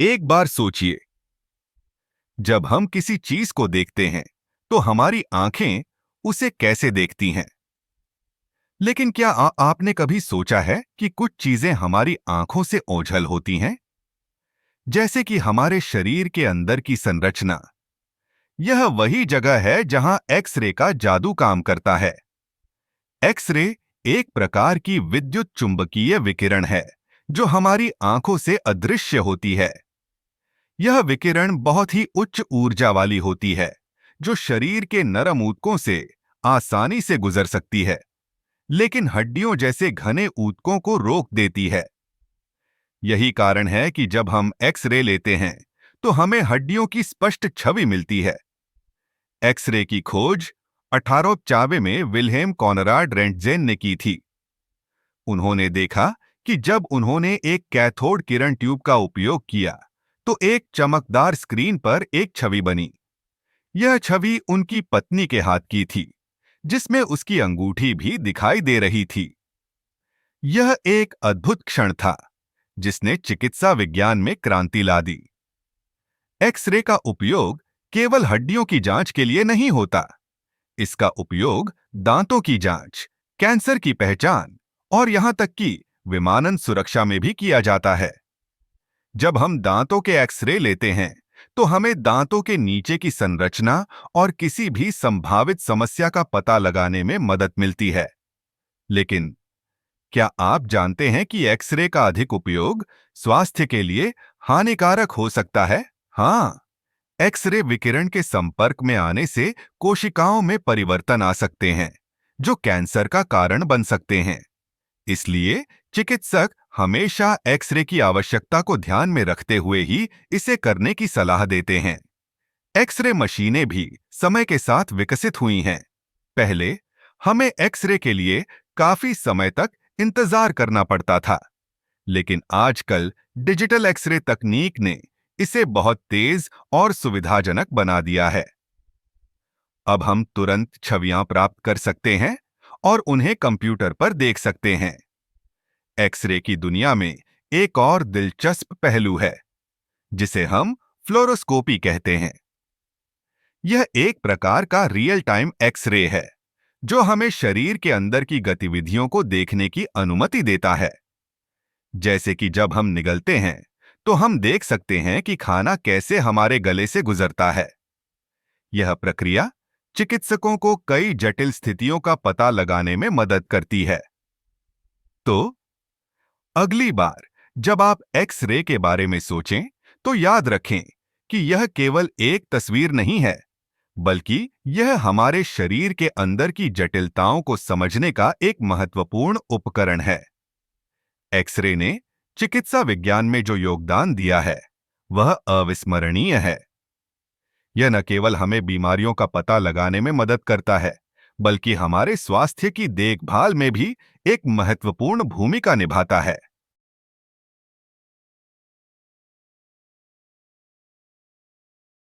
एक बार सोचिए, जब हम किसी चीज को देखते हैं तो हमारी आंखें उसे कैसे देखती हैं। लेकिन क्या आपने कभी सोचा है कि कुछ चीजें हमारी आंखों से ओझल होती हैं? जैसे कि हमारे शरीर के अंदर की संरचना। यह वही जगह है जहां एक्स-रे का जादू काम करता है। एक्स-रे एक प्रकार की विद्युत चुंबकीय विकिरण है जो हमारी आंखों से अदृश्य होती है। यह विकिरण बहुत ही उच्च ऊर्जा वाली होती है जो शरीर के नरम ऊतकों से आसानी से गुजर सकती है, लेकिन हड्डियों जैसे घने ऊतकों को रोक देती है। यही कारण है कि जब हम एक्स-रे लेते हैं तो हमें हड्डियों की स्पष्ट छवि मिलती है। एक्स-रे की खोज 1895 में विल्हेम कॉनराड रेंटजेन ने की थी। उन्होंने देखा कि जब उन्होंने एक कैथोड किरण ट्यूब का उपयोग किया तो एक चमकदार स्क्रीन पर एक छवि बनी। यह छवि उनकी पत्नी के हाथ की थी, जिसमें उसकी अंगूठी भी दिखाई दे रही थी। यह एक अद्भुत क्षण था जिसने चिकित्सा विज्ञान में क्रांति ला दी। एक्स-रे का उपयोग केवल हड्डियों की जांच के लिए नहीं होता। इसका उपयोग दांतों की जांच, कैंसर की पहचान और यहां तक कि विमानन सुरक्षा में भी किया जाता है। जब हम दांतों के एक्स-रे लेते हैं तो हमें दांतों के नीचे की संरचना और किसी भी संभावित समस्या का पता लगाने में मदद मिलती है। लेकिन क्या आप जानते हैं कि एक्स-रे का अधिक उपयोग स्वास्थ्य के लिए हानिकारक हो सकता है? हाँ, एक्स-रे विकिरण के संपर्क में आने से कोशिकाओं में परिवर्तन आ सकते हैं, जो कैंसर का कारण बन सकते हैं। इसलिए चिकित्सक हमेशा एक्स-रे की आवश्यकता को ध्यान में रखते हुए ही इसे करने की सलाह देते हैं। एक्स-रे मशीनें भी समय के साथ विकसित हुई हैं। पहले हमें एक्स-रे के लिए काफी समय तक इंतजार करना पड़ता था, लेकिन आजकल डिजिटल एक्स-रे तकनीक ने इसे बहुत तेज और सुविधाजनक बना दिया है। अब हम तुरंत छवियां प्राप्त कर सकते हैं और उन्हें कंप्यूटर पर देख सकते हैं। एक्स-रे की दुनिया में एक और दिलचस्प पहलू है, जिसे हम फ्लोरोस्कोपी कहते हैं। यह एक प्रकार का रियल टाइम एक्स-रे है, जो हमें शरीर के अंदर की गतिविधियों को देखने की अनुमति देता है। जैसे कि जब हम निगलते हैं, तो हम देख सकते हैं कि खाना कैसे हमारे गले से गुजरता है। यह प्रक्रिया चिकित्सकों को कई जटिल स्थितियों का पता लगाने में मदद करती है। तो अगली बार जब आप एक्स-रे के बारे में सोचें, तो याद रखें कि यह केवल एक तस्वीर नहीं है, बल्कि यह हमारे शरीर के अंदर की जटिलताओं को समझने का एक महत्वपूर्ण उपकरण है। एक्स-रे ने चिकित्सा विज्ञान में जो योगदान दिया है, वह अविस्मरणीय है। यह न केवल हमें बीमारियों का पता लगाने में मदद करता है, बल्कि हमारे स्वास्थ्य की देखभाल में भी एक महत्वपूर्ण भूमिका निभाता है।